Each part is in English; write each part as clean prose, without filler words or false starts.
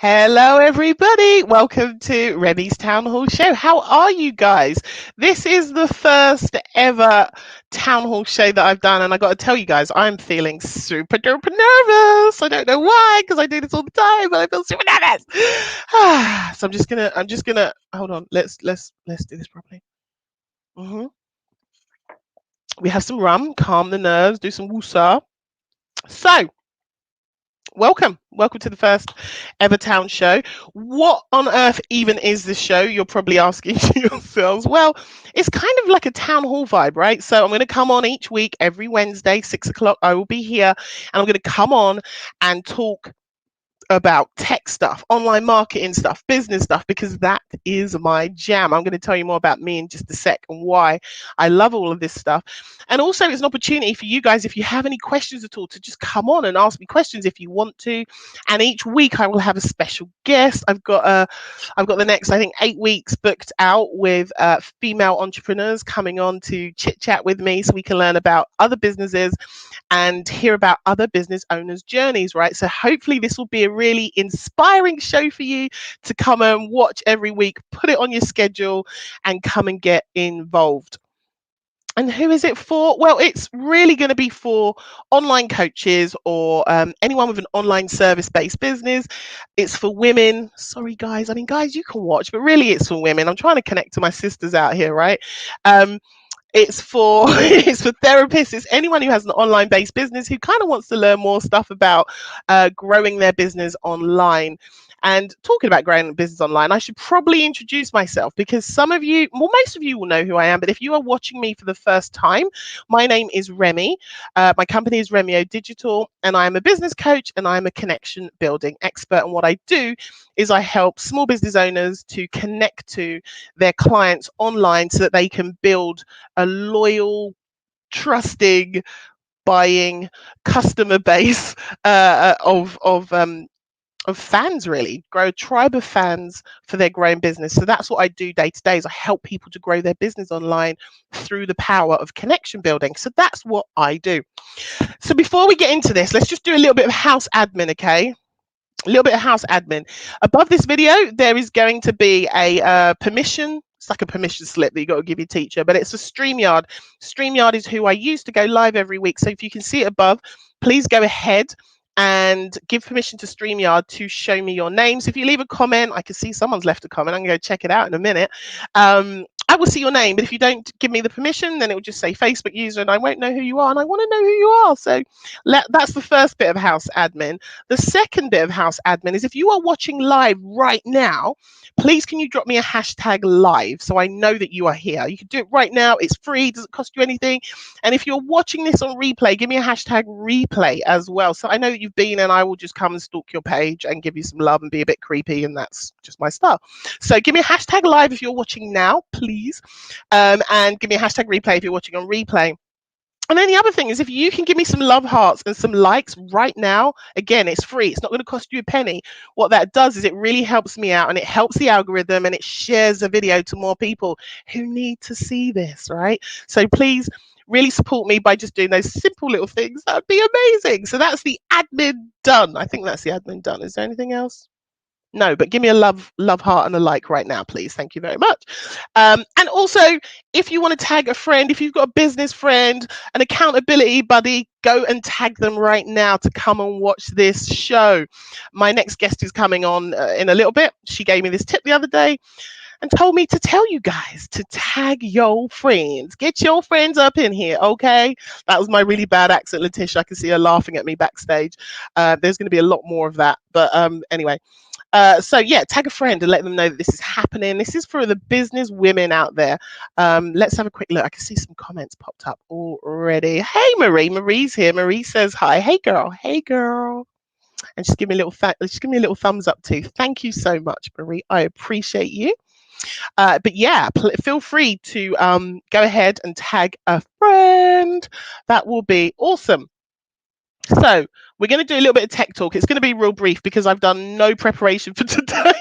Hello, everybody. Welcome to Remi's Town Hall Show. How are you guys? This is the first ever Town Hall show that I've done, and I got to tell you guys, I'm feeling super duper nervous. I don't know why, because I do this all the time, but I feel super nervous. So I'm just gonna hold on. Let's do this properly. hmm We have some rum, calm the nerves, do some woosah. So welcome to the first ever town show. What on earth even is this show, you're probably asking yourselves? Well, it's kind of like a town hall vibe, right? So I'm going to come on each week, every Wednesday 6 o'clock. I will be here, and I'm going to come on and talk about tech stuff, online marketing stuff, business stuff, because that is my jam. I'm going to tell you more about me in just a sec and why I love all of this stuff. And also, it's an opportunity for you guys, if you have any questions at all, to just come on and ask me questions if you want to. And each week I will have a special guest. I've got the next, I think, 8 weeks booked out with female entrepreneurs coming on to chit chat with me, so we can learn about other businesses and hear about other business owners' journeys, right? So hopefully this will be a really inspiring show for you to come and watch every week, put it on your schedule and come and get involved. And who is it for? Well, it's really going to be for online coaches or anyone with an online service-based business. It's for women. Sorry, guys. I mean, guys, you can watch, but really it's for women. I'm trying to connect to my sisters out here, right? It's for it's for therapists. It's anyone who has an online based business who kind of wants to learn more stuff about growing their business online. And talking about growing a business online, I should probably introduce myself, because some of you, well, most of you will know who I am, but if you are watching me for the first time, my name is Remi. My company is Remi O Digital, and I am a business coach and I'm a connection building expert. And what I do is I help small business owners to connect to their clients online so that they can build a loyal, trusting, buying customer base of fans, really grow a tribe of fans for their growing business. So that's what I do day to day, is I help people to grow their business online through the power of connection building. So that's what I do. So before we get into this, let's just do a little bit of house admin, okay? A little bit of house admin. Above this video, there is going to be a permission. It's like a permission slip that you got to give your teacher, but it's a StreamYard. StreamYard is who I use to go live every week. So if you can see it above, please go ahead and give permission to StreamYard to show me your names. If you leave a comment, I can see someone's left a comment. I'm going to go check it out in a minute. I will see your name, but if you don't give me the permission, then it will just say Facebook user and I won't know who you are, and I want to know who you are. So that's the first bit of house admin. The second bit of house admin is, if you are watching live right now, please can you drop me a hashtag live so I know that you are here. You can do it right now. It's free, doesn't cost you anything. And if you're watching this on replay, give me a hashtag replay as well, so I know that you've been, and I will just come and stalk your page and give you some love and be a bit creepy, and that's just my style. So give me a hashtag live if you're watching now, please, and give me a hashtag replay if you're watching on replay. And then the other thing is, if you can give me some love hearts and some likes right now, again, it's free. It's not going to cost you a penny. What that does is it really helps me out, and it helps the algorithm, and it shares the video to more people who need to see this, right? So please really support me by just doing those simple little things. That would be amazing. So that's the admin done. I think that's the admin done. Is there anything else? No, but give me a love heart and a like right now, please. Thank you very much. And also, if you want to tag a friend, if you've got a business friend, an accountability buddy, go and tag them right now to come and watch this show. My next guest is coming on in a little bit. She gave me this tip the other day and told me to tell you guys to tag your friends. Get your friends up in here, okay? That was my really bad accent, Leticia. I can see her laughing at me backstage. There's going to be a lot more of that. But anyway. So yeah, tag a friend and let them know that this is happening. This is for the business women out there. Let's have a quick look. I can see some comments popped up already. Hey, Marie. Marie's here. Marie says hi. Hey, girl. Hey, girl. And just give me a little thumbs up too. Thank you so much, Marie. I appreciate you. But yeah, feel free to go ahead and tag a friend. That will be awesome. So we're going to do a little bit of tech talk. It's going to be real brief because I've done no preparation for today.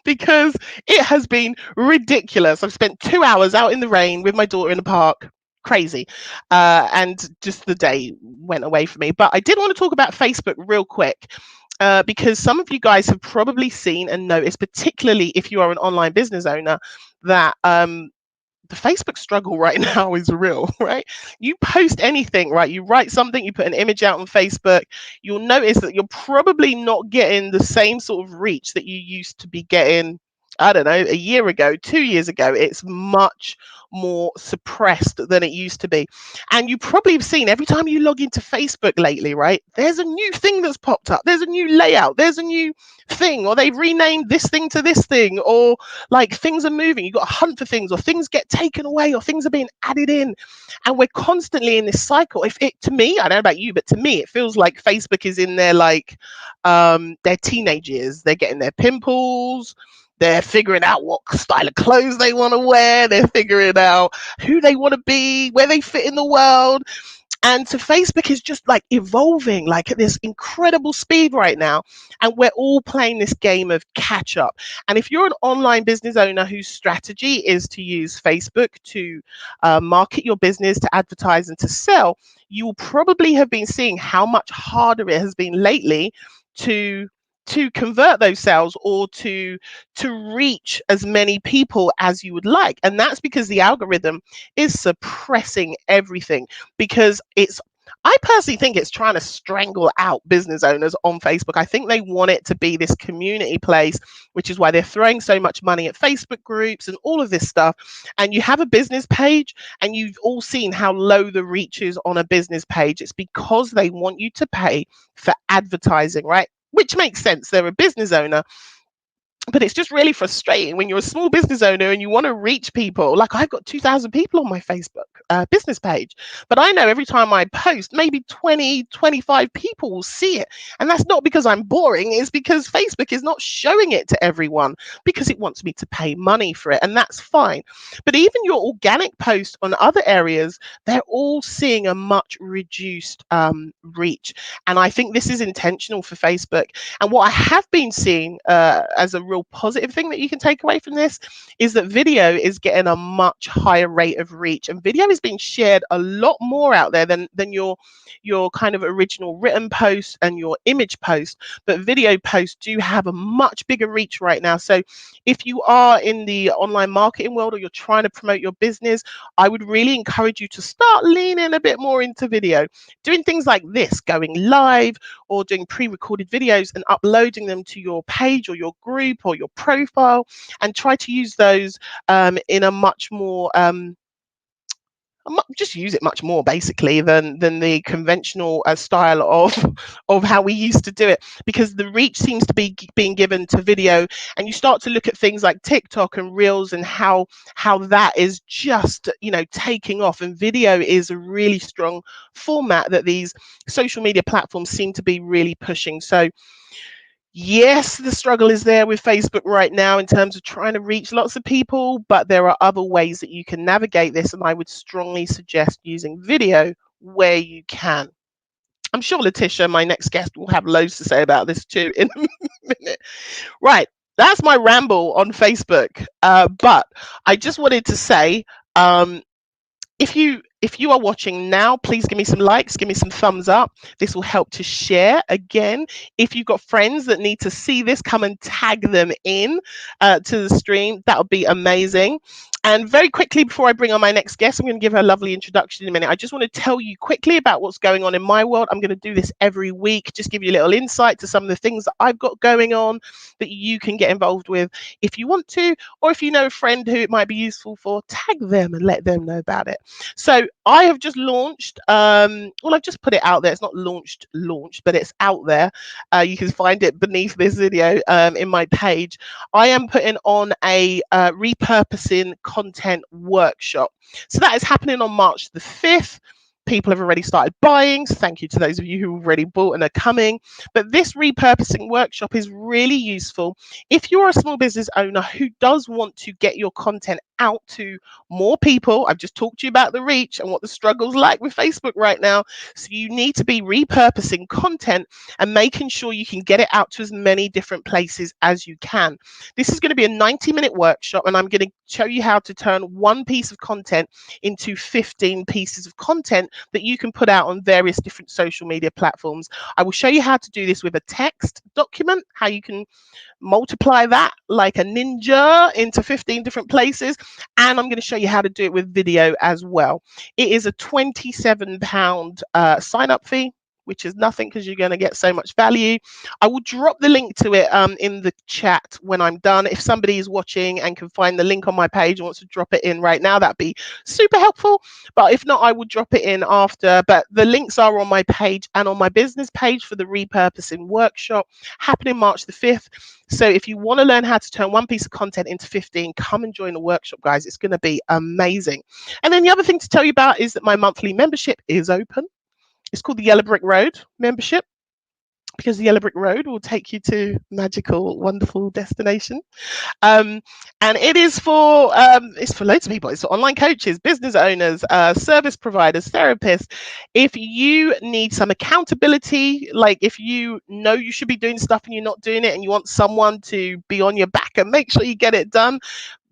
Because it has been ridiculous. I've spent 2 hours out in the rain with my daughter in the park. Crazy. And just the day went away for me. But I did want to talk about Facebook real quick. because some of you guys have probably seen and noticed, particularly if you are an online business owner, that the Facebook struggle right now is real, right? You post anything, right? You write something, you put an image out on Facebook, you'll notice that you're probably not getting the same sort of reach that you used to be getting, I don't know, a year ago, 2 years ago. It's much more suppressed than it used to be. And you probably have seen every time you log into Facebook lately, right? There's a new thing that's popped up. There's a new layout. There's a new thing, or they've renamed this thing to this thing, or like things are moving. You got to hunt for things, or things get taken away, or things are being added in. And we're constantly in this cycle. If it, to me, I don't know about you, but to me, it feels like Facebook is in their their teenage years. They're getting their pimples. They're figuring out what style of clothes they want to wear. They're figuring out who they want to be, where they fit in the world. And so Facebook is just like evolving like at this incredible speed right now. And we're all playing this game of catch up. And if you're an online business owner whose strategy is to use Facebook to market your business, to advertise and to sell, you will probably have been seeing how much harder it has been lately to convert those sales, or to reach as many people as you would like. And that's because the algorithm is suppressing everything, because I personally think it's trying to strangle out business owners on Facebook. I think they want it to be this community place, which is why they're throwing so much money at Facebook groups and all of this stuff. And you have a business page, and you've all seen how low the reach is on a business page. It's because they want you to pay for advertising, right? Which makes sense. They're a business owner. But it's just really frustrating when you're a small business owner and you want to reach people. Like, I've got 2,000 people on my Facebook business page, but I know every time I post, maybe 20, 25 people will see it. And that's not because I'm boring. It's because Facebook is not showing it to everyone, because it wants me to pay money for it. And that's fine. But even your organic post on other areas, they're all seeing a much reduced reach. And I think this is intentional for Facebook. And what I have been seeing as a real positive thing that you can take away from this is that video is getting a much higher rate of reach, and video is being shared a lot more out there than your kind of original written post and your image post. But video posts do have a much bigger reach right now. So if you are in the online marketing world, or you're trying to promote your business, I would really encourage you to start leaning a bit more into video, doing things like this, going live, or doing pre-recorded videos and uploading them to your page or your group or your profile, and try to use those in a much more just use it much more basically than the conventional style of how we used to do it, because the reach seems to be being given to video. And you start to look at things like TikTok and Reels, and how that is just, taking off, and video is a really strong format that these social media platforms seem to be really pushing. So yes, the struggle is there with Facebook right now in terms of trying to reach lots of people, but there are other ways that you can navigate this, and I would strongly suggest using video where you can. I'm sure Leticia, my next guest, will have loads to say about this too in a minute. Right, that's my ramble on Facebook, but I just wanted to say, if you are watching now, please give me some likes, give me some thumbs up. This will help to share. Again, if you've got friends that need to see this, come and tag them in to the stream. That would be amazing. And very quickly, before I bring on my next guest, I'm going to give her a lovely introduction in a minute. I just want to tell you quickly about what's going on in my world. I'm going to do this every week, just give you a little insight to some of the things that I've got going on that you can get involved with if you want to, or if you know a friend who it might be useful for, tag them and let them know about it. So I have just launched, well, I've just put it out there. It's not launched, but it's out there. You can find it beneath this video in my page. I am putting on a repurposing content workshop. So that is happening on March the 5th. People have already started buying, so thank you to those of you who already bought and are coming. But this repurposing workshop is really useful if you're a small business owner who does want to get your content out to more people. I've just talked to you about the reach and what the struggle's like with Facebook right now. So you need to be repurposing content and making sure you can get it out to as many different places as you can. This is going to be a 90-minute workshop, and I'm going to show you how to turn one piece of content into 15 pieces of content that you can put out on various different social media platforms. I will show you how to do this with a text document, how you can multiply that like a ninja into 15 different places. And I'm going to show you how to do it with video as well. It is a £27 sign up fee, which is nothing because you're going to get so much value. I will drop the link to it in the chat when I'm done. If somebody is watching and can find the link on my page and wants to drop it in right now, that'd be super helpful. But if not, I will drop it in after. But the links are on my page and on my business page for the repurposing workshop happening March the 5th. So if you want to learn how to turn one piece of content into 15, come and join the workshop, guys. It's going to be amazing. And then the other thing to tell you about is that my monthly membership is open. It's called the Yellow Brick Road membership, because the Yellow Brick Road will take you to magical, wonderful destination. And it is for it's for loads of people. It's for online coaches, business owners, service providers, therapists. If you need some accountability, like if you know you should be doing stuff and you're not doing it and you want someone to be on your back and make sure you get it done,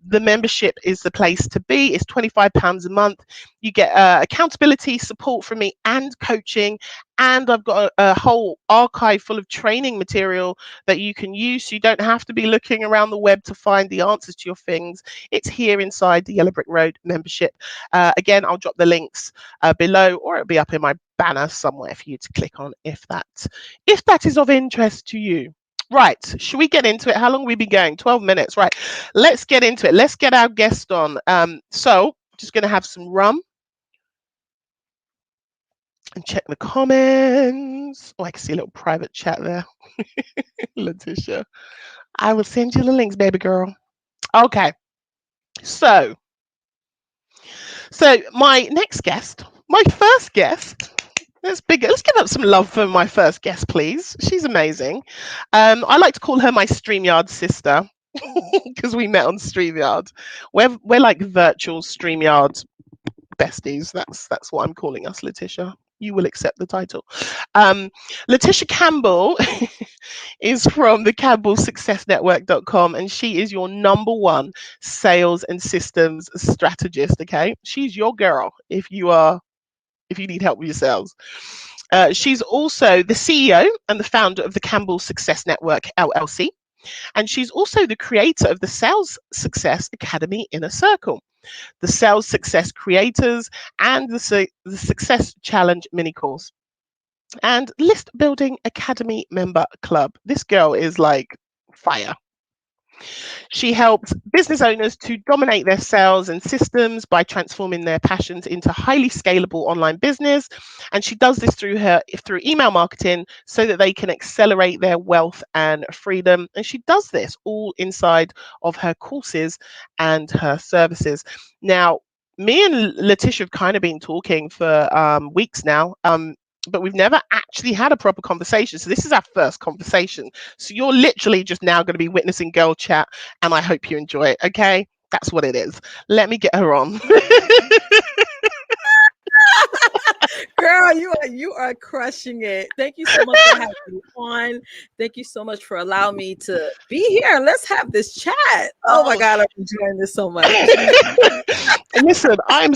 the membership is the place to be. It's £25 a month. You get accountability, support from me, and coaching. And I've got a whole archive full of training material that you can use. So you don't have to be looking around the web to find the answers to your things. It's here inside the Yellow Brick Road membership. Again, I'll drop the links below, or it'll be up in my banner somewhere for you to click on if that is of interest to you. Right, should we get into it? How long have we been going? 12 minutes. Right, let's get into it. Let's get our guest on. So just going to have some rum and check the comments. Oh, I can see a little private chat there. Leticia, I will send you the links, baby girl. Okay, so my next guest, my first guest. Let's give up some love for my first guest, please. She's amazing. I like to call her my StreamYard sister because we met on StreamYard. We're like virtual StreamYard besties. That's what I'm calling us, Leticia. You will accept the title. Leticia Campbell is from the CampbellSuccessNetwork.com, and she is your #1 sales and systems strategist. Okay, she's your girl if you need help with your sales. She's also the CEO and the founder of the Campbell Success Network LLC. And she's also the creator of the Sales Success Academy Inner Circle, the Sales Success Creators, and the Success Challenge mini course, and List Building Academy Member Club. This girl is like fire. She helps business owners to dominate their sales and systems by transforming their passions into highly scalable online business. And she does this through email marketing so that they can accelerate their wealth and freedom. And she does this all inside of her courses and her services. Now, me and Leticia have kind of been talking for weeks now. But we've never actually had a proper conversation. So this is our first conversation. So you're literally just now going to be witnessing girl chat, and I hope you enjoy it. Okay, that's what it is. Let me get her on. Girl, you are crushing it. Thank you so much for having me on. Thank you so much for allowing me to be here. Let's have this chat. Oh my God, I'm enjoying this so much. Listen, I'm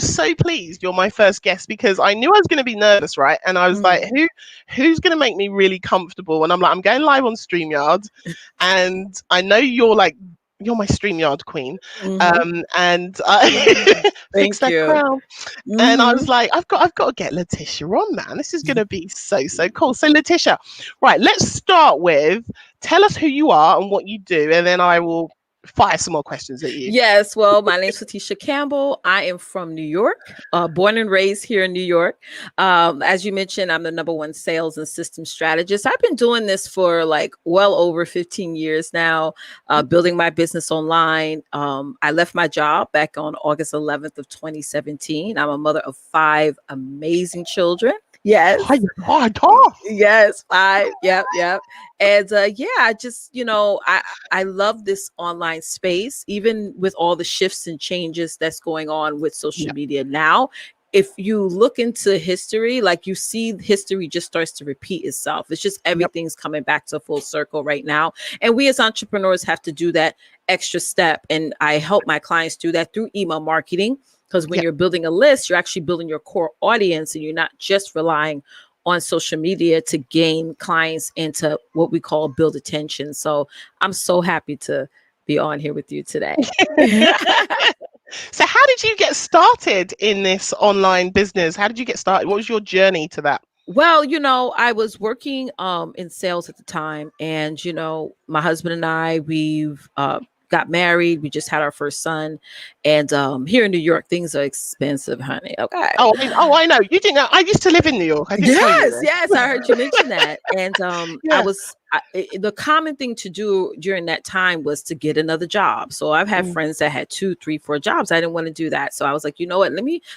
so pleased you're my first guest, because I knew I was going to be nervous, right? And I was like, who's going to make me really comfortable? And I'm like, I'm going live on StreamYard, and I know you're my StreamYard queen. And fix that crown. And I was like, I've got to get Leticia on, man. This is going to be so cool. So Leticia, right, let's start with, tell us who you are and what you do, and then I will fire some more questions at you. Yes, well, my name is Leticia Campbell. I am from New York, born and raised here in New York. As you mentioned, I'm the #1 sales and systems strategist. I've been doing this for well over 15 years now, building my business online. I left my job back on August 11th of 2017. I'm a mother of 5 amazing children. Yes. Yes, 5. Yep. And I just, I love this online space, even with all the shifts and changes that's going on with social media now. If you look into history, you see history just starts to repeat itself. It's just everything's coming back to full circle right now. And we as entrepreneurs have to do that extra step. And I help my clients do that through email marketing. Because when Yeah. you're building a list, you're actually building your core audience, and you're not just relying on social media to gain clients and to what we call build attention. So I'm so happy to be on here with you today. So how did you get started in this online business? How did you get started? What was your journey to that? Well, I was working in sales at the time, and my husband and I, we've got married. We just had our first son, and here in New York, things are expensive, honey. Okay. I know. You didn't know. I used to live in New York. I didn't tell you Yes, this. yes, I heard you mention that. And Yeah. the common thing to do during that time was to get another job. So I've had Mm, friends that had 2, 3, 4 jobs. I didn't want to do that. So I was like, you know what?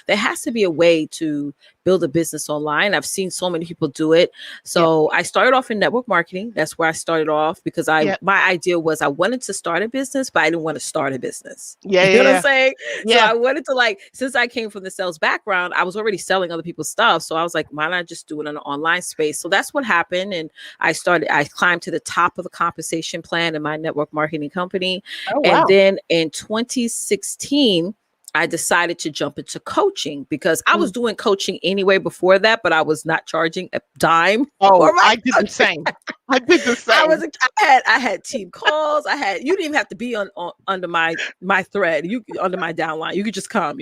There has to be a way to build a business online. I've seen so many people do it. yeah. So I started off in network marketing. That's where I started off, because Yeah. my idea was I wanted to start a business, but I didn't want to start a business. Yeah. You know what I'm Yeah. saying? So Yeah. I wanted to, since I came from the sales background, I was already selling other people's stuff. So I was like, why not just do it in an online space? So that's what happened. And I climbed to the top of the compensation plan in my network marketing company. Oh And wow. then in 2016, I decided to jump into coaching, because I was Mm. doing coaching anyway before that, but I was not charging a dime for Oh, my I did the coaching. same. I did the I same. had team calls. You didn't even have to be on under my thread. You under my downline. You could just come,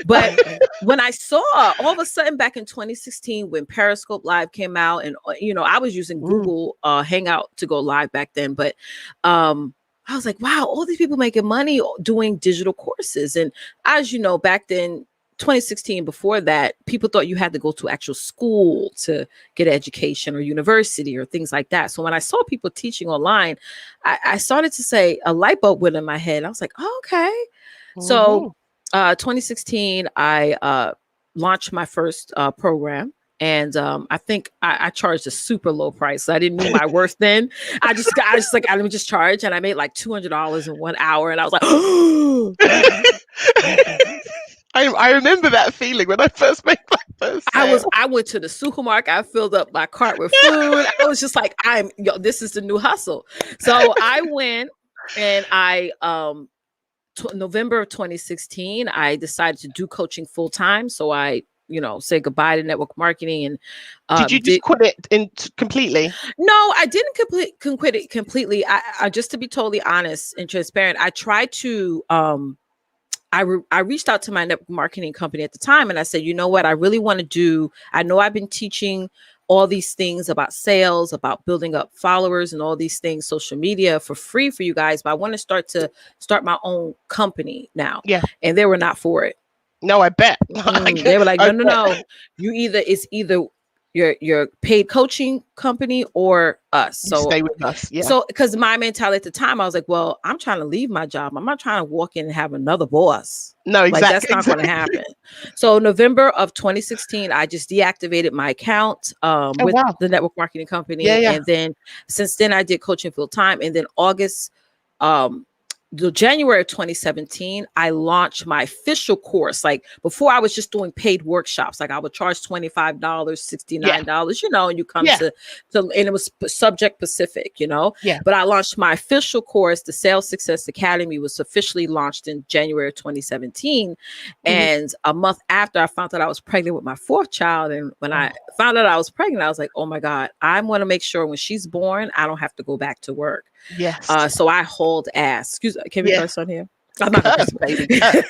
But when I saw, all of a sudden back in 2016, when Periscope Live came out, and I was using Mm. Google Hangout to go live back then, but I was like, wow, all these people making money doing digital courses. And as you know, back then, 2016, before that, people thought you had to go to actual school to get education, or university, or things like that. So when I saw people teaching online, I started to say, a light bulb went in my head. I was like, oh, okay. So Mhm. 2016, I launched my first program. And I think I charged a super low price. So I didn't know my worth then. I just like, let me just charge. And I made like $200 in 1 hour. And I was like, oh. I remember that feeling when I first made my first sale. I went to the supermarket. I filled up my cart with food. I was just like, this is the new hustle. So I went, and November of 2016, I decided to do coaching full time. So I, say goodbye to network marketing, and Did you just quit it completely? no, I didn't quit it completely. I just, to be totally honest and transparent, I tried to I reached out to my network marketing company at the time, and I said, you know what, I really want to do, I know I've been teaching all these things about sales, about building up followers and all these things, social media, for free for you guys, but I want to start my own company now. Yeah. And they were not for it. No, I bet. They were like, I no, bet. it's either your paid coaching company or us. You stay with us. Yeah. So, because my mentality at the time, I was like, well, I'm trying to leave my job. I'm not trying to walk in and have another boss. No, Like, that's exactly. not going to happen. So November of 2016, I just deactivated my account Oh with wow. the network marketing Yeah, company. yeah. And then since then, I did coaching full time. And then um, the January of 2017, I launched my official course. Like, before, I was just doing paid workshops. Like, I would charge $25, $69, and you come Yeah. to, and it was subject specific, Yeah. But I launched my official course. The Sales Success Academy was officially launched in January of 2017. And a month after, I found out I was pregnant with my 4th child. And when I found out I was pregnant, I was like, oh my God, I want to make sure when she's born, I don't have to go back to work. Yes. So I hauled ass. Excuse me, can we curse on here? I'm not Curse, baby. Curse.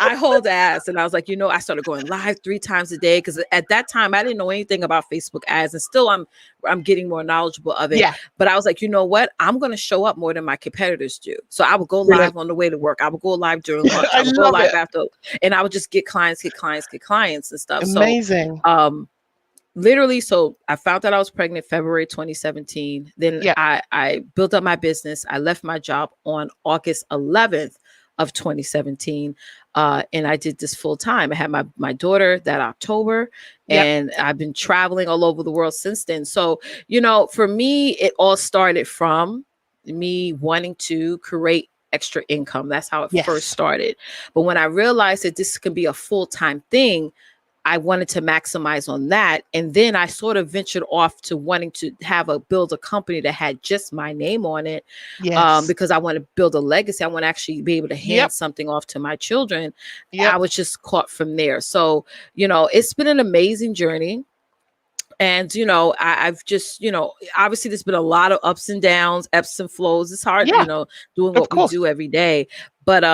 I hauled ass, and I was like, I started going live 3 times a day, because at that time I didn't know anything about Facebook ads, and still I'm getting more knowledgeable of it. Yeah. But I was like, you know what? I'm going to show up more than my competitors do. So I would go Brilliant. live on the way to work. I would go live during lunch. I I would go love live it. after, and I would just get clients and stuff. Amazing. So literally, so I found out I was pregnant February 2017. Then Yeah. I built up my business. I left my job on August 11th of 2017. And I did this full time. I had my daughter that October, Yep. and I've been traveling all over the world since then. So, for me, it all started from me wanting to create extra income. That's how it Yes. first started. But when I realized that this can be a full-time thing, I wanted to maximize on that. And then I sort of ventured off to wanting to build a company that had just my name on it, Yes. because I want to build a legacy. I want to actually be able to hand Yep. something off to my children. Yep. I was just caught from there. So, it's been an amazing journey. And, I've just, obviously there's been a lot of ups and downs, ebbs and flows. It's hard, Yeah. doing Of what we course. do every day. But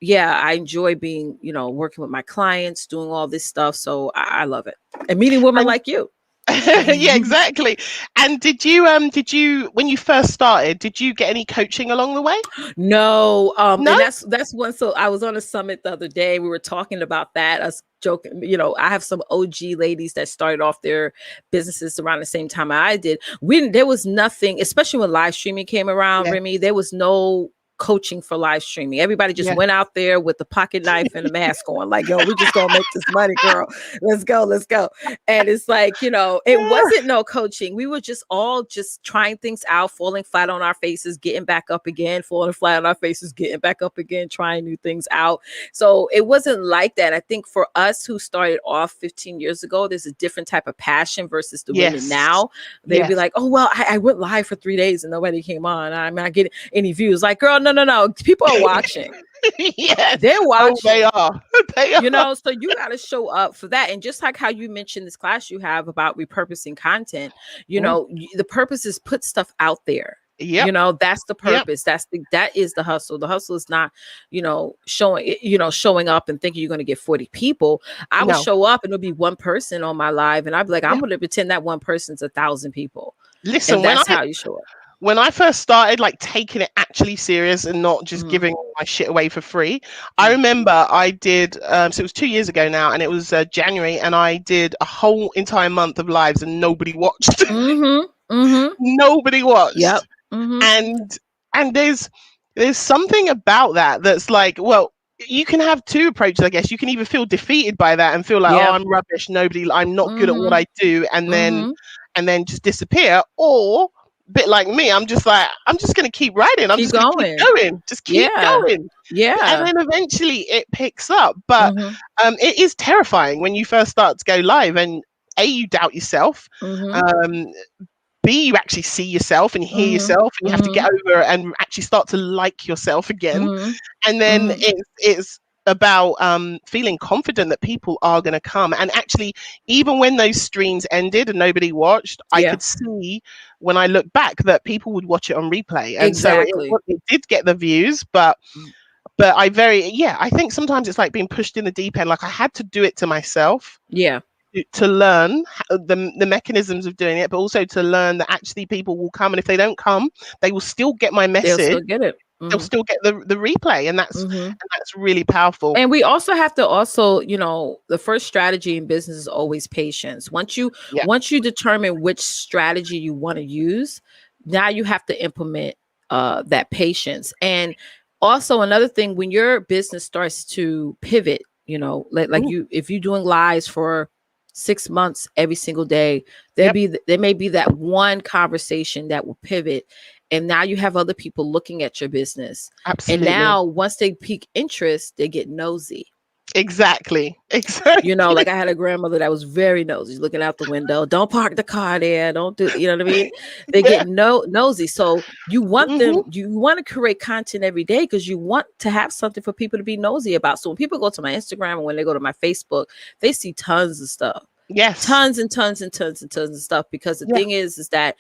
yeah, I enjoy being, working with my clients, doing all this stuff. So I love it. And meeting women And like you. yeah, exactly. And did you when you first started, did you get any coaching along the way? No, No? and that's one. So I was on a summit the other day. We were talking about that. Us joking, I have some OG ladies that started off their businesses around the same time I did. There was nothing, especially when live streaming came around, Yeah. Remi, there was no coaching for live streaming. Everybody just Yeah. went out there with the pocket knife and a mask on, like, yo, we just gonna make this money, girl. Let's go. And it's like, it wasn't no coaching. We were just all just trying things out, falling flat on our faces, getting back up again, falling flat on our faces, getting back up again, trying new things out. So it wasn't like that. I think for us who started off 15 years ago, there's a different type of passion versus the women now. They'd be like, oh, well, I went live for 3 days and nobody came on. I mean, I get any views. Like, girl, no. People are watching. Yes. They're watching. Oh, they are. They are. So you got to show up for that. And just like how you mentioned this class you have about repurposing content, the purpose is put stuff out there. Yep. That's the purpose. Yep. That is the hustle. The hustle is not, showing up and thinking you're going to get 40 people. I would show up and it'll be one person on my live. And I'd be like, I'm going to pretend that one person's 1,000 people. Listen, and that's how you show up. When I first started, like, taking it actually serious and not just giving my shit away for free, I remember I did, so it was 2 years ago now, and it was January, and I did a whole entire month of lives and nobody watched. Nobody watched. Yep. And there's something about that that's like, well, you can have two approaches, I guess. You can either feel defeated by that and feel like, oh, I'm rubbish, I'm not good at what I do, and then just disappear, or bit like me, I'm just gonna keep writing. I'm just gonna keep going. Just keep going. Yeah. And then eventually it picks up. But it is terrifying when you first start to go live, and A, you doubt yourself. B, you actually see yourself and hear yourself, and you have to get over and actually start to like yourself again. And then it's about feeling confident that people are going to come. And actually, even when those streams ended and nobody watched, I could see when I look back that people would watch it on replay. And so it did get the views, but I think sometimes it's like being pushed in the deep end. Like, I had to do it to myself. Yeah. To learn the mechanisms of doing it, but also to learn that actually people will come, and if they don't come, they will still get my message. They'll still get it. They'll still get the replay, and that's really powerful. And we also have to the first strategy in business is always patience. Once you determine which strategy you want to use, now you have to implement that patience. And also another thing, when your business starts to pivot, if you're doing lives for 6 months every single day, there may be that one conversation that will pivot, and now you have other people looking at your business. Absolutely. And now once they pique interest, they get nosy. Exactly. Like, I had a grandmother that was very nosy, looking out the window. Don't park the car there. Don't do, you know what I mean? They get nosy. So you want them, you want to create content every day because you want to have something for people to be nosy about. So when people go to my Instagram and when they go to my Facebook, they see tons of stuff. Yes. Tons and tons and tons and tons of stuff, because the thing is that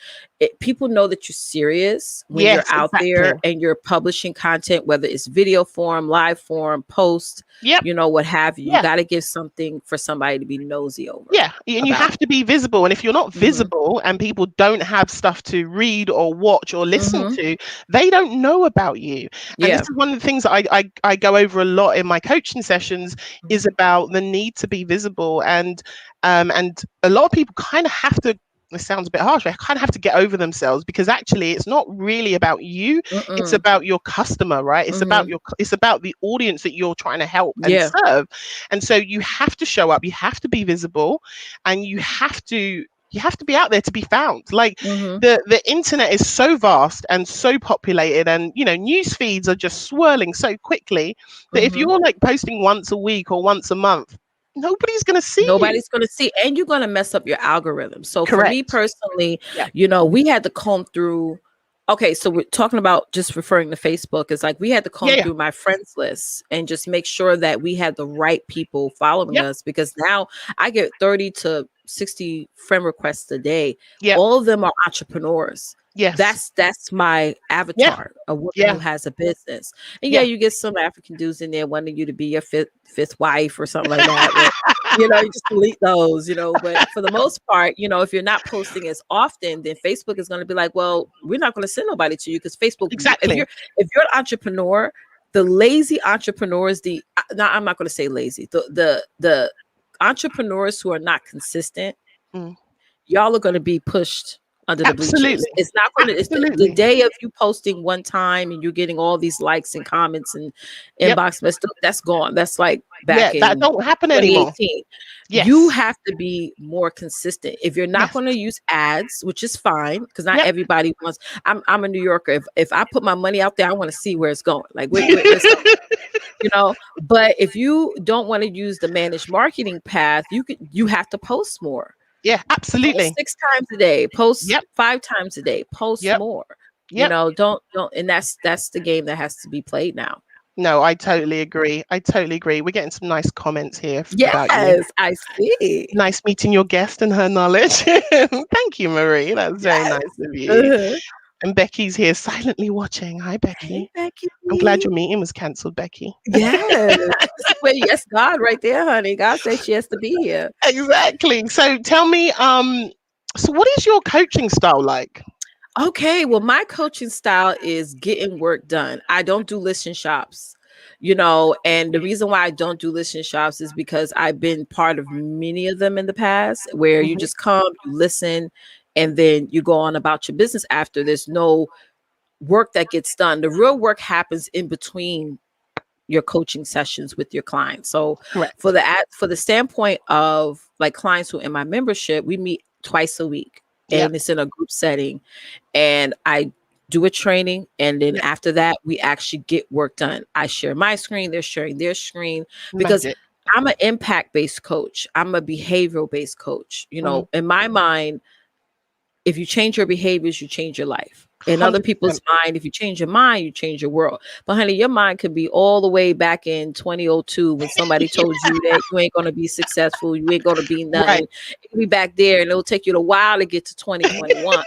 people know that you're serious when you're out there and you're publishing content, whether it's video form, live form, post, what have you. You got to give something for somebody to be nosy over. Yeah. And you have to be visible. And if you're not visible and people don't have stuff to read or watch or listen to, they don't know about you. And this is one of the things that I go over a lot in my coaching sessions, is about the need to be visible. And a lot of people kind of have to, it sounds a bit harsh, but I kind of have to get over themselves, because actually it's not really about you. It's about your customer, right? It's about it's about the audience that you're trying to help and serve. And so you have to show up, you have to be visible, and you have to be out there to be found. Like, the internet is so vast and so populated, and news feeds are just swirling so quickly that if you're like posting once a week or once a month, Nobody's going to see you. Nobody's going to see, and you're going to mess up your algorithm. So for me Correct. personally, Yeah. we had to comb through. Okay, so we're talking about just referring to Facebook. It's like we had to comb Yeah. through my friends list and just make sure that we had the right people following Yep. us, because now I get 30 to 60 friend requests a day. Yep. All of them are entrepreneurs. Yes. That's my Yeah. avatar, a woman Yeah. who has a business. And yeah, Yeah. you get some African dudes in there wanting you to be your fifth wife or something like that. But you just delete those, but for the most part, if you're not posting as often, then Facebook is going to be like, well, we're not going to send nobody to you, because Facebook, Exactly. if you're an entrepreneur, the lazy entrepreneurs, I'm not going to say lazy, the entrepreneurs who are not consistent, y'all are going to be pushed under the bleachers. Absolutely. It's not going to, it's the Absolutely. day of you posting one time and you're getting all these likes and comments and Yep. inbox messages, that's gone. That's like back Yeah, that in don't happen anymore. 2018. Yes. You have to be more consistent. If you're not Yes. going to use ads, which is fine, because not Yep. everybody wants. I'm a New Yorker. If I put my money out there, I want to see where it's going. Like where's it going? But if you don't want to use the managed marketing path, you have to post more. Yeah, absolutely. Post 6 times a day, post Yep. 5 times a day, post Yep. more. Yep. Don't, and that's the game that has to be played now. No, I totally agree. We're getting some nice comments here about you. Yes, I see. Nice meeting your guest and her knowledge. Thank you, Marie. That's very nice of you. And Becky's here silently watching. Hi, Becky. Hey, Becky. I'm glad your meeting was cancelled, Becky. Yes. Well, yes, God right there, honey. God says she has to be here. Exactly. So tell me, so what is your coaching style like? Okay, well, my coaching style is getting work done. I don't do listen shops, and the reason why I don't do listen shops is because I've been part of many of them in the past, where you just come, you listen, and then you go on about your business after. There's no work that gets done. The real work happens in between your coaching sessions with your clients. So Correct. for the standpoint of like clients who are in my membership, we meet twice a week. And it's in a group setting, and I do a training, and then after that we actually get work done. I share my screen, they're sharing their screen, because I'm an impact-based coach. I'm a behavioral-based coach. In my mind, if you change your behaviors, you change your life. In 100%. Other people's mind, if you change your mind, you change your world. But honey, your mind could be all the way back in 2002 when somebody told you that you ain't going to be successful, you ain't going to be nothing. Right. It could be back there, and it'll take you a while to get to 2021.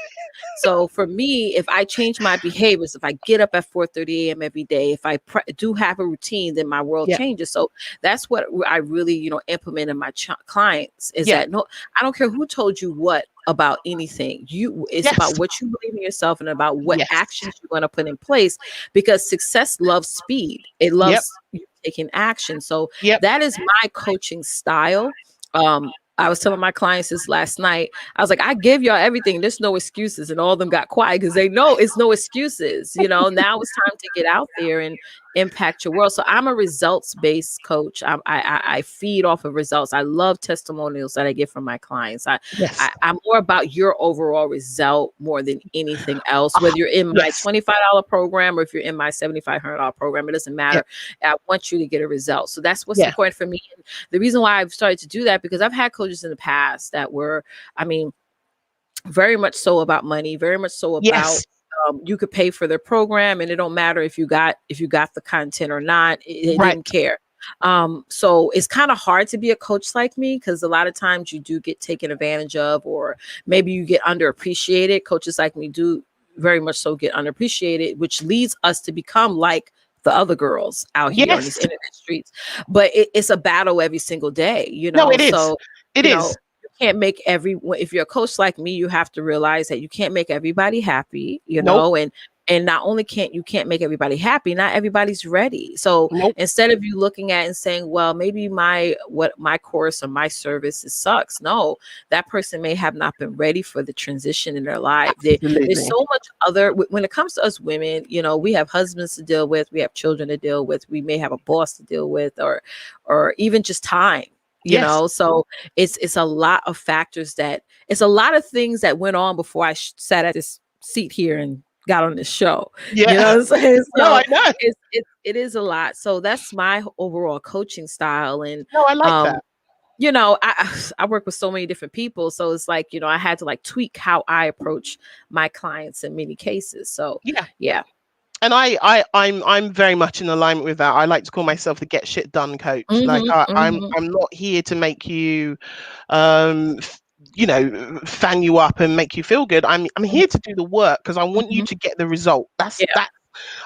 So for me, if I change my behaviors, if I get up at 4:30 a.m. every day, if I do have a routine, then my world changes. So that's what I really, implement in my clients is that no, I don't care who told you what about anything. It's about what you believe in yourself and about what actions you're going to put in place, because success loves speed. It loves you taking action. So that is my coaching style. I was telling my clients this last night. I was like, I give y'all everything. There's no excuses. And all of them got quiet because they know it's no excuses. Now it's time to get out there and impact your world. So I'm a results-based coach. I feed off of results. I love testimonials that I get from my clients. I'm more about your overall result more than anything else. Whether you're in my $25 program or if you're in my $7,500 program, it doesn't matter. I want you to get a result. So that's what's important for me. And the reason why I've started to do that, because I've had coaches in the past that were, very much so about money, very much so about you could pay for their program, and it don't matter if you got the content or not. It didn't care. So it's kind of hard to be a coach like me, because a lot of times you do get taken advantage of, or maybe you get underappreciated. Coaches like me do very much so get underappreciated, which leads us to become like the other girls out here on these internet streets. But it's a battle every single day, No, it is. So it is. You can't make if you're a coach like me, you have to realize that you can't make everybody happy, and not only can't make everybody happy, not everybody's ready. So instead of you looking at and saying, well, maybe my course or my service sucks. No, that person may have not been ready for the transition in their life. There's so much other, when it comes to us women, we have husbands to deal with, we have children to deal with, we may have a boss to deal with, or even just time. So it's a lot of factors it's a lot of things that went on before I sat at this seat here and got on this show. You know what I'm saying? So no, I know. It is a lot. So that's my overall coaching style. And no, I like that. you know, I work with so many different people, so it's like, you know, I had to like tweak how I approach my clients in many cases. So Yeah. yeah. And I'm very much in alignment with that. I like to call myself the get shit done coach. Like Mm-hmm, mm-hmm. I'm not here to make you f- you know, fan you up and make you feel good. I'm here to do the work because I want you Mm-hmm. to get the result. Yeah, That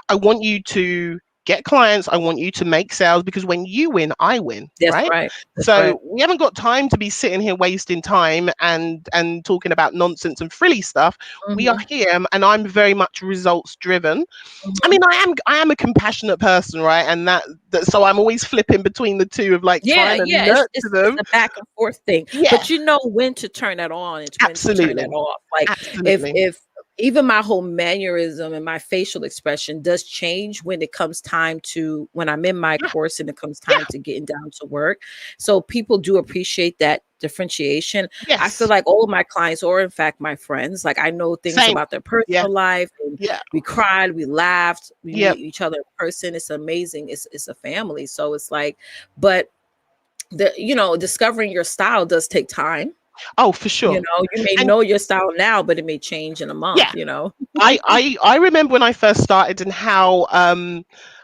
I want you to get clients. I want you to make sales because when you win, I win, that's right? right. That's right. So we haven't got time to be sitting here wasting time and talking about nonsense and frilly stuff. We are Mm-hmm, here, and I'm very much results driven. I mm-hmm. mean, I am a compassionate person, right? And that so I'm always flipping between the two of like Yeah, trying to yeah, nurture it's them. a back and forth thing, Yeah, but you know when to turn that on and when to turn that absolutely, off. Like absolutely. if even my whole mannerism and my facial expression does change when it comes time to when I'm in my Yeah, course and it comes yeah, time to getting down to work. So people do appreciate that differentiation. I feel yes, like all of my clients, or in fact my friends, like I know things same. about their Yeah, personal life, and yeah, we cried, we laughed, we yeah. meet each other in person. It's amazing. It's a family. So it's like, but the you know, discovering your style does take time. Oh, for You sure. know, you may And know your style now, but it may change in a yeah, month, you know. I remember when I first started and how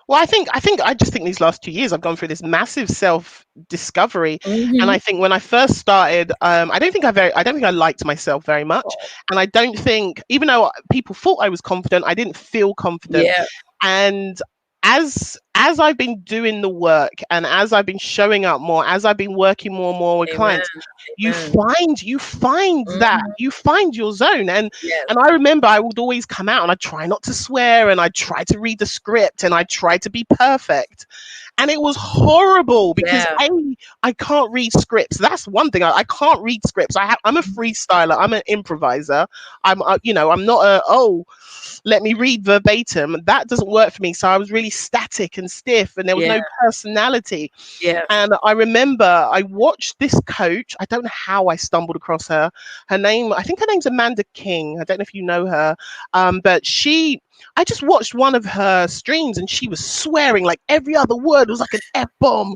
well I think I just think these last 2 years I've gone through this massive self discovery. And Hmm. I think when I first started, I don't think I liked myself very much. And I don't think, even though people thought I was confident, I didn't feel confident. Yeah. And as I've been doing the work and as I've been showing up more, as I've been working more and more with Amen. clients, Amen. Hmm. you find your zone. Yes. And I remember I would always come out and I try not to swear and I try to read the script and I try to be perfect. And it was horrible because Yeah. I can't read scripts. That's one thing. I can't read scripts. I'm a freestyler. I'm an improviser. I'm not let me read verbatim. That doesn't work for me. So I was really static and stiff and there was Yeah. no personality. Yeah. And I remember I watched this coach. I don't know how I stumbled across her. I think her name's Amanda King. I don't know if you know her. But I just watched one of her streams and she was swearing like every other word was like an F bomb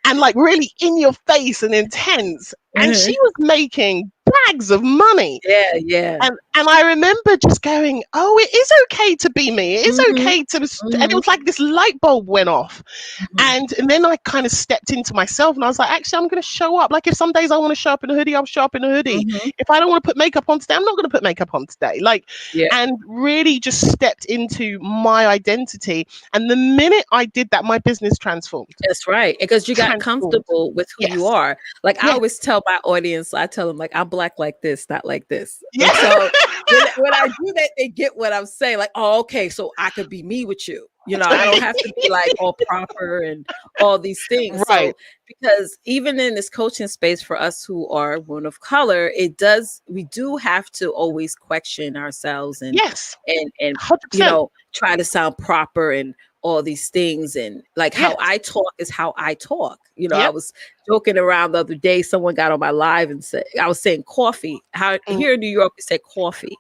and like really in your face and intense. And she Hmm. was making bags of money. Yeah. Yeah. And I remember just going, oh, it is okay to be me. It is Hmm. okay to, and it Hmm. was like this light bulb went off. Hmm. And then I kind of stepped into myself and I was like, actually, I'm going to show up. Like if some days I want to show up in a hoodie, I'll show up in a hoodie. Hmm. If I don't want to put makeup on today, I'm not going to put makeup on today. Like, Yeah. and really just stepped into my identity. And the minute I did that, my business transformed. That's right. Because you got Transformed. comfortable with who you Yes. are. Like I Yeah. always tell my audience, I tell them like I'm black like this, not like this. Yeah. And so when I do that, they get what I'm saying. Like, oh, okay, so I could be me with you. You know, I don't have to be like all proper and all these things. Right. So because even in this coaching space for us who are women of color, we do have to always question ourselves Yes. and you 100%. know, try to sound proper and all these things. And like Yes. how I talk is how I talk. You know, I Yep. was joking around the other day. Someone got on my live and said, I was saying coffee. How Mm. here in New York, we say coffee.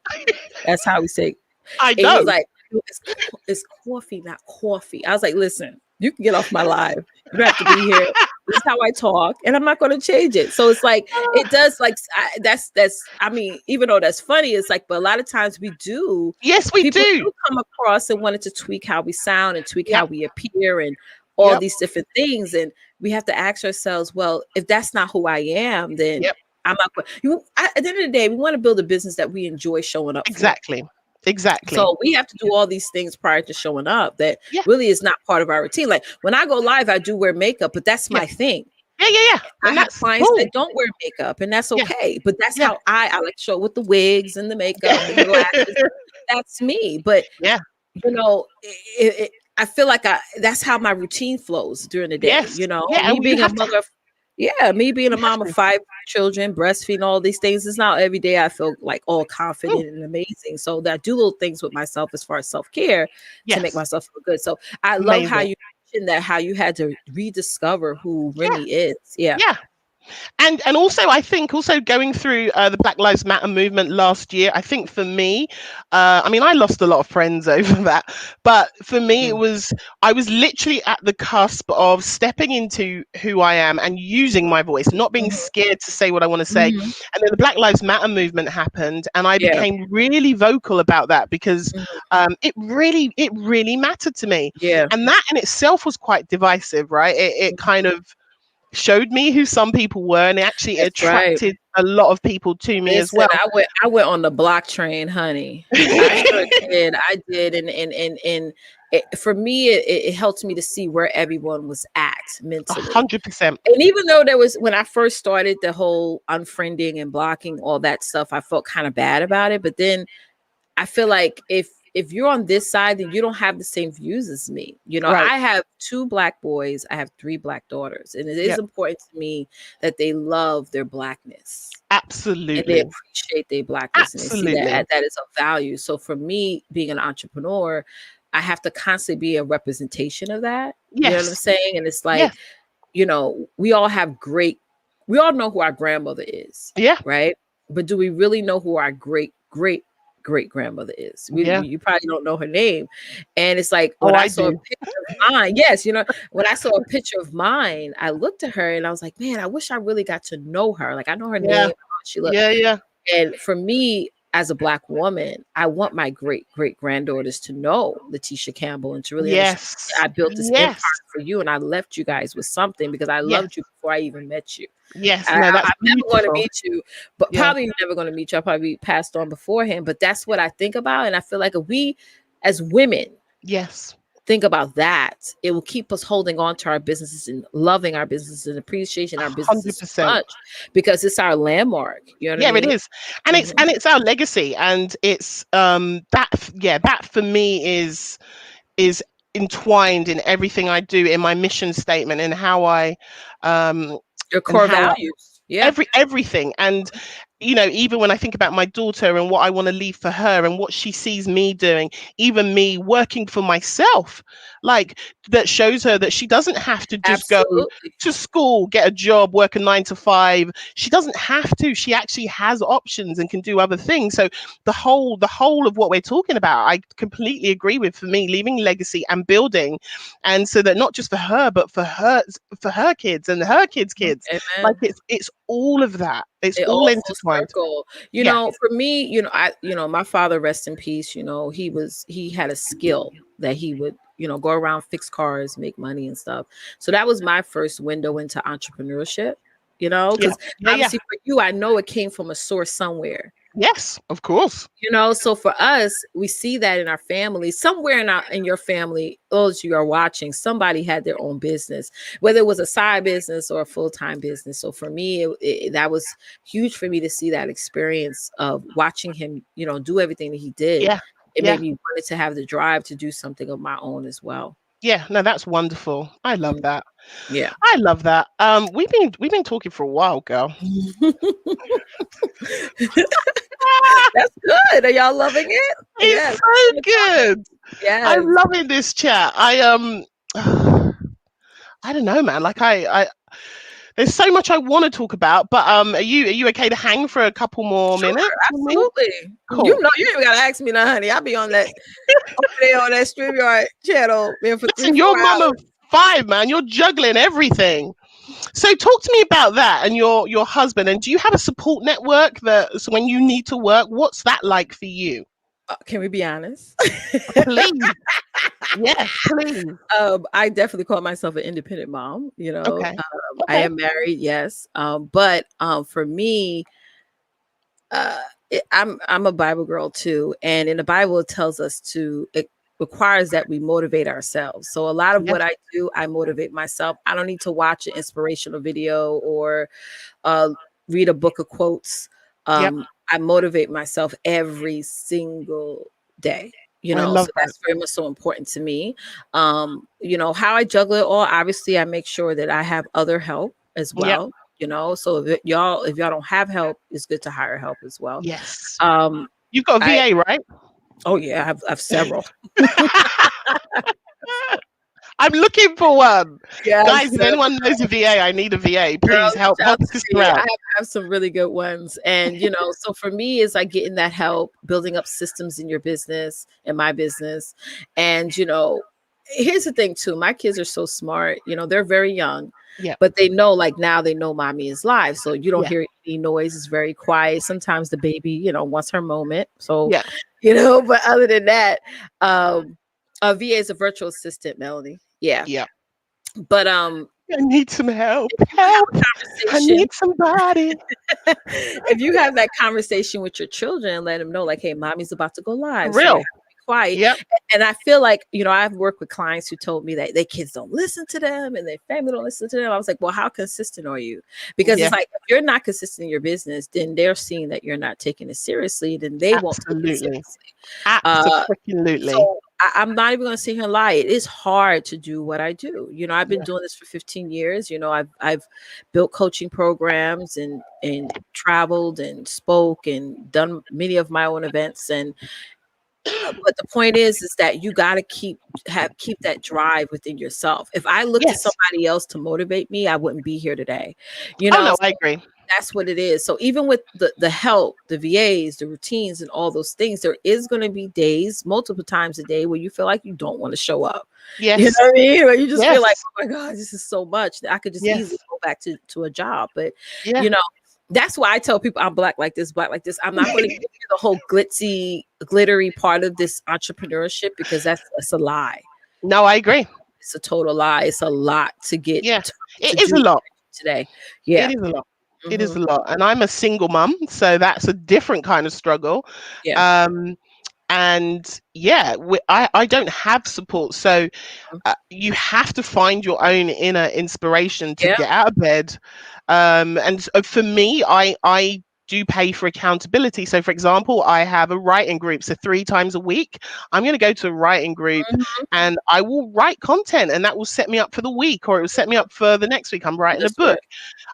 That's how we say. I And he's know. like, "No, it's coffee, not coffee." I was like, listen, you can get off my live. You don't have to be here. This is how I talk, and I'm not going to change it. So it's like it does. Like that's. I mean, even though that's funny, it's like, but a lot of times we do. Yes, we People do. do come across and wanted to tweak how we sound and tweak how Yep. we appear and all Yep. these different things, and we have to ask ourselves, well, if that's not who I am, then Yep. I'm not. At the end of the day, we want to build a business that we enjoy showing up for. Exactly. Exactly. So we have to do all these things prior to showing up that Yeah. really is not part of our routine. Like when I go live, I do wear makeup, but that's Yeah. my thing. Yeah. Yeah. Yeah. I And have that's clients cool. that don't wear makeup, and that's Yeah. okay. But that's Yeah. how I like to show with the wigs and the makeup and the Yeah. glasses. That's me. But Yeah. you know, I feel like that's how my routine flows during the day. Yes. You know, Yeah. me And you being a have to. mother of me being a You have mom of to. 5 children, breastfeeding, all these things. It's not every day I feel like all Mm. confident and amazing. So that I do little things with myself as far as self-care to make Yes. myself feel good. So I love how Amazing. you mentioned that, how you had to rediscover who Yeah. Remi is. Yeah. Yeah. And also I think also going through the Black Lives Matter movement last year, I think for me, I mean, I lost a lot of friends over that, but for me it Mm. was, I was literally at the cusp of stepping into who I am and using my voice, not being Mhm. scared to say what I want to say. Mhm. And then the Black Lives Matter movement happened, and I Yeah. became really vocal about that because Mhm. it really mattered to me. Yeah. And that in itself was quite divisive, right? It kind of showed me who some people were, and it actually That's right. attracted a lot of people to me as Listen, well. I went on the block train, honey. I sure did. I did, and for me, it helped me to see where everyone was at mentally. 100%. And even though there was, when I first started the whole unfriending and blocking, all that stuff, I felt kind of bad about it. But then I feel like if you're on this side, then you don't have the same views as me. Right. I have 2 black boys, I have 3 black daughters, and it is Yep. important to me that they love their blackness and they Absolutely. appreciate their blackness, and they see Absolutely. that is a value. So for me, being an entrepreneur, I have to constantly be a representation of that. You know what I'm Yes. saying? And it's like, Yes. we all have we all know who our grandmother is, Yeah. right? But do we really know who our great grandmother is? Yeah. You probably don't know her name. And it's like, Oh, when I I saw a do. picture of mine, yes, when I saw a picture of mine, I looked at her and I was like, man, I wish I really got to know her. Like, I know her Yeah. name, she looked. Yeah. Yeah. And for me, as a black woman, I want my great granddaughters to know Leticia Campbell and to really understand Yes. I built this empire Yes. for you, and I left you guys with something because I Yes. loved you before I even met you. Yes. No, that's I'm never going to beautiful. meet you, but Yeah. probably never going to meet you. I'll probably be passed on beforehand. But that's what I think about, and I feel like if we, as women, Yes. think about that, it will keep us holding on to our businesses and loving our businesses and appreciating our businesses so 100%. much because it's our landmark. You know what I Yeah, it mean? is. And Mhm. it's our legacy, and it's that for me is entwined in everything I do, in my mission statement, and how I um Your and core how I, values. Yeah. everything. And even when I think about my daughter and what I want to leave for her and what she sees me doing, even me working for myself, like, that shows her that she doesn't have to just go Absolutely. to school, get a job, work a 9 to 5. She doesn't have to. She actually has options and can do other things. So the whole of what we're talking about, I completely agree with. For me, leaving legacy and building, and so that not just for her, but for her kids and her kids' Mhm. kids, like, Amen. it's all of that. It's It all all full intertwined. circle. Yeah. For me, my father, rest in peace, he had a skill that he would, go around, fix cars, make money and stuff. So that was my first window into entrepreneurship, Yeah. because Yeah. Yeah. obviously for you, I know it came from a source somewhere. Yes, of course. So for us, we see that in our family, somewhere in your family, those you are watching, somebody had their own business, whether it was a side business or a full-time business. So for me, that was huge for me to see that experience of watching him, do everything that he did. Yeah. It Yeah. made me wanted to have the drive to do something of my own as well. Yeah. No, that's wonderful. I love Mm, that. yeah. I love that. We've been talking for a while, girl. That's good. Are y'all loving it? It's Yeah. so good. I'm Yes. loving this chat. I don't know, man. Like, I there's so much I want to talk about, but are you okay to hang for a couple more Sure, minutes with me? absolutely. Cool. You ain't even gotta ask me now, honey. I'll be on that over there on that StreamYard channel, man, for three, Listen, four you're mum of hours. 5, man. You're juggling everything. So talk to me about that and your husband. And do you have a support network that, so when you need to work, what's that like for you? Can we be honest? Please. Yes, please. I definitely call myself an independent mom. Okay. I Okay. am married, yes. But for me, uh, I'm a Bible girl too, and in the Bible it tells us it requires that we motivate ourselves. So a lot of Yes. what I do, I motivate myself. I don't need to watch an inspirational video or uh, read a book of quotes. Yep. I motivate myself every single day. I So love that. that's very much so important to me. How I juggle it all. Obviously, I make sure that I have other help as Yep. well. So if y'all don't have help, it's good to hire help as well. Yes. Um, You've got a I VA, right? Oh yeah, I have several. I'm looking for one. Yeah, Guys, if so anyone knows a VA, I need a VA. girl, Please help reach out a to sister me. out. Have some really good ones. And, so for me, it's like getting that help, building up systems in your business, in my business. And, here's the thing too. My kids are so smart. They're very young, Yeah. but they know, like now they know mommy is live. So you don't Yeah. hear any noise. It's very quiet. Sometimes the baby, wants her moment. So, Yeah. but other than that, a VA is a virtual assistant, Melanie. Yeah. Yeah. But I need some help. if you have Help. a I conversation, need somebody. if you have that conversation with your children, let them know, like, hey, mommy's about to go For live, so you real. have to be quiet. Yep. And I feel like, I've worked with clients who told me that their kids don't listen to them and their family don't listen to them. I was like, well, how consistent are you? Because Yeah. it's like, if you're not consistent in your business, then they're seeing that you're not taking it seriously, then they won't take it Absolutely. seriously. Absolutely. So I'm not even going to sit here and lie. It is hard to do what I do. I've been Yeah. doing this for 15 years. I've built coaching programs and traveled and spoke and done many of my own events. And but the point is that you got to keep that drive within yourself. If I looked to Yes. somebody else to motivate me, I wouldn't be here today. Oh no, I agree. That's what it is. So even with the help, the VAs, the routines, and all those things, there is going to be days, multiple times a day, where you feel like you don't want to show up. Yes. You know what I mean? Where you just Yes. feel like, oh my God, this is so much. I could just Yes. easily go back to a job. But Yeah. that's why I tell people I'm black like this, black like this. I'm not going to give you the whole glittery part of this entrepreneurship, because that's a lie. No, I agree. It's a total lie. It's a lot to get. Yeah. to It do is a lot. today. Yeah. It is a lot. It is a lot. And I'm a single mum, so that's a different kind of struggle. Yeah. And yeah, I don't have support. So you have to find your own inner inspiration to get out of bed. And for me, I do pay for accountability. So for example, I have a writing group. So 3 times a week, I'm going to go to a writing group and I will write content, and that will set me up for the week, or it will set me up for the next week. I'm writing a book.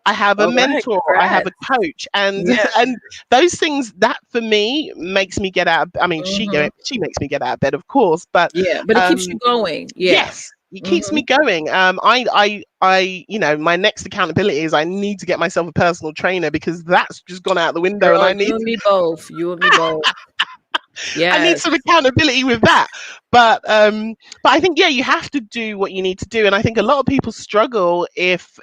I have a mentor, I have a coach, and and those things, that for me makes me get out of, I mean, she makes me get out of bed, of course, but but it keeps you going. Yes, it keeps me going. I my next accountability is I need to get myself a personal trainer, because that's just gone out the window. Girl, and I need you and me both. Yeah, I need some accountability with that. But I think, yeah, you have to do what you need to do. And I think a lot of people struggle if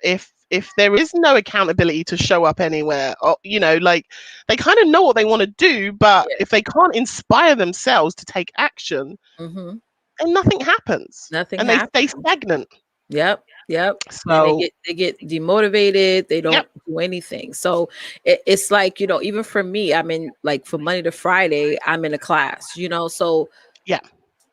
there is no accountability to show up anywhere, or like, they kind of know what they want to do, but if they can't inspire themselves to take action, then nothing happens. And they stay stagnant. Yep. So and they get demotivated. They don't do anything. So it's like, even for me, I'm in, like, for Monday to Friday, I'm in a class, so yeah.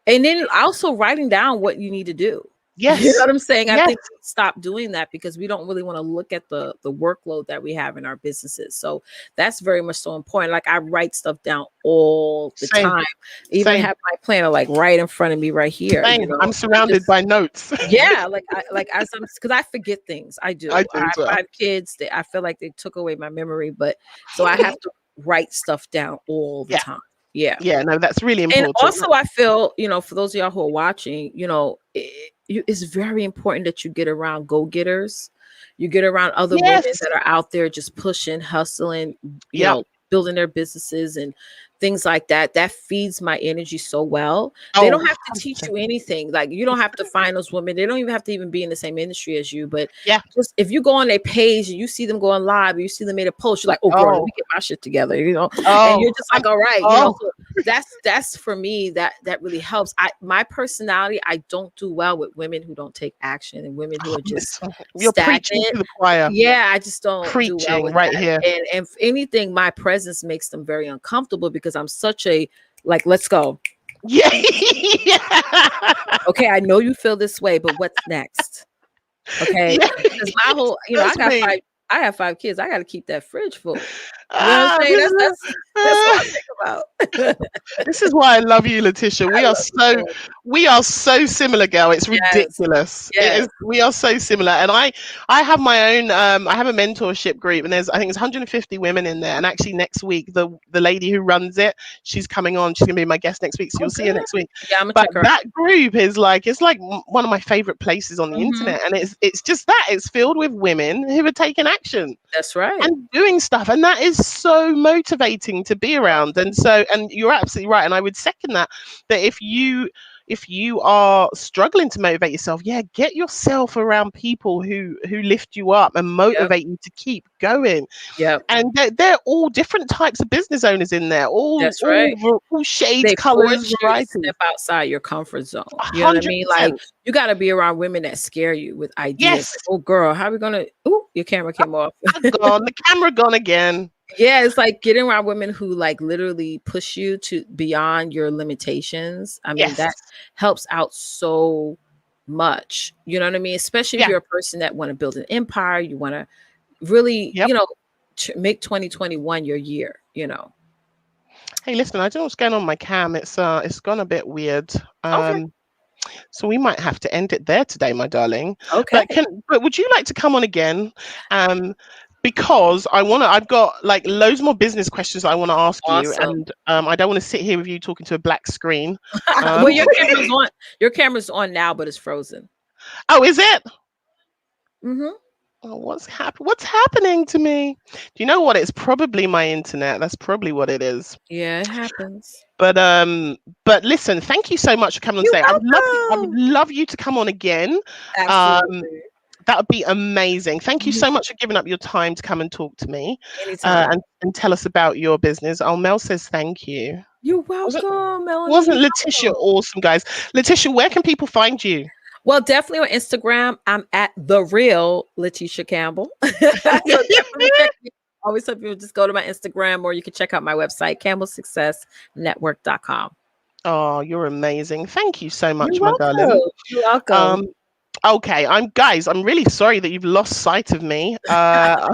And then also writing down what you need to do. Yes. You know what I'm saying? Yes. I think we stop doing that because we don't really want to look at the workload that we have in our businesses. So that's very much so important. Like, I write stuff down all the time. Even have my planner like right in front of me right here. I'm surrounded by notes. Yeah, because I forget things. I do. I well. have kids. I feel like they took away my memory, but so I have to write stuff down all the time. Yeah. No, that's really important. And also, I feel, for those of y'all who are watching, it's very important that you get around go-getters. You get around other women that are out there just pushing, hustling, you know, building their businesses and things like that. That feeds my energy so well. They don't have to teach you anything. Like, you don't have to find those women. They don't even have to even be in the same industry as you. But just if you go on their page and you see them going live, or you see them made a post, you're like, oh, girl, let me get my shit together, and you're just like, all right, so that's for me, that really helps. My personality, I don't do well with women who don't take action and women who are just you're preaching to the choir. Yeah, I just don't do well with right that. here. And if anything, my presence makes them very uncomfortable because I'm such a, like, let's go. Yeah. Okay, I know you feel this way, but what's next? Okay, because my whole, I have 5 kids. I got to keep that fridge full. You know what I'm Ah, saying? this That's what I think about. this is why I love you, Letitia. I love you so. We are so similar, girl. It's Yes, ridiculous. It yes. is. We are so similar. And I have my own. I have a mentorship group, and I think there's 150 women in there. And actually, next week, the lady who runs it, she's coming on. She's gonna be my guest next week, so Oh, you'll see her good. next week. Yeah, I'm gonna But check her out. that group is like one of my favorite places on the Hmm. internet, and it's just that it's filled with women who are taking action That's right. and doing stuff, and that is so motivating to be around. And you're absolutely right, and I would second that if you are struggling to motivate yourself, yeah, get yourself around people who lift you up and Yep. motivate you to keep going. Yep. And they're all different types of business owners in there, That's right. all shades, They colors, force you to varieties. step outside your comfort zone. You know what I hundred mean? Like, percent you gotta be around women that scare you with ideas. Yes. Like, oh girl, how are we gonna ooh, your camera came off. Gone, the camera gone again. Yeah, it's like getting around women who like literally push you to beyond your limitations. I mean, Yes. that helps out so much. You know what I mean? Especially if Yeah. you're a person that want to build an empire, you want to really, Yep. make 2021 your year, you know. Hey, listen, I don't know what's going on with my cam. It's gone a bit weird. Okay. So we might have to end it there today, my darling. Okay. But would you like to come on again? Because I've got like loads more business questions I want to ask you, Awesome. and I don't want to sit here with you talking to a black screen. Well, your camera's on. Your camera's on now, but it's frozen. Oh, is it? Mm-hmm. Oh, what's happening to me? Do you know what? It's probably my internet. That's probably what it is. Yeah, it happens. But listen, thank you so much for coming on You're today. I would welcome. love you to come on again. Um, Absolutely. that would be amazing. Thank you Mhm. so much for giving up your time to come and talk to me, Anytime. and tell us about your business. Oh, Mel says thank you. You're Wasn't welcome, Melanie. wasn't You're Letitia welcome. awesome, guys? Letitia, where can people find you? Well, definitely on Instagram. I'm at the real Leticia Campbell. So definitely check me. I always tell people just go to my Instagram or you can check out my website, campbellsuccessnetwork.com. Oh, you're amazing. Thank you so You're much, my darling. welcome. You're welcome. Um, okay, I'm really sorry that you've lost sight of me. I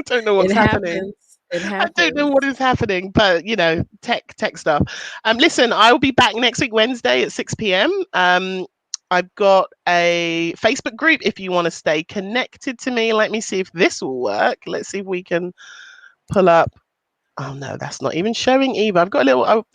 don't know It what's happening. happens. It I don't know happens. what is happening, but tech stuff. Listen, I will be back next week, Wednesday at 6 p.m. I've got a Facebook group if you want to stay connected to me. Let me see if this will work. Let's see if we can pull up. Oh no, that's not even showing either. I've got a little. Oh,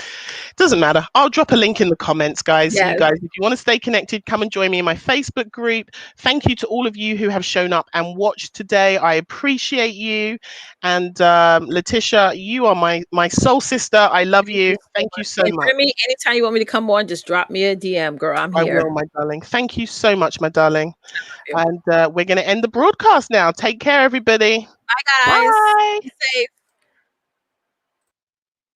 doesn't matter. I'll drop a link in the comments, guys. So you Yes. guys, if you want to stay connected, come and join me in my Facebook group. Thank you to all of you who have shown up and watched today. I appreciate you. And Letitia, you are my soul sister. I love Thank you you. so Thank you much. so And much. Remy, anytime you want me to come on, just drop me a DM, girl. I'm I here. will, my darling. Thank you so much, my darling. You. And we're going to end the broadcast now. Take care, everybody. Bye, guys. Bye. Be safe.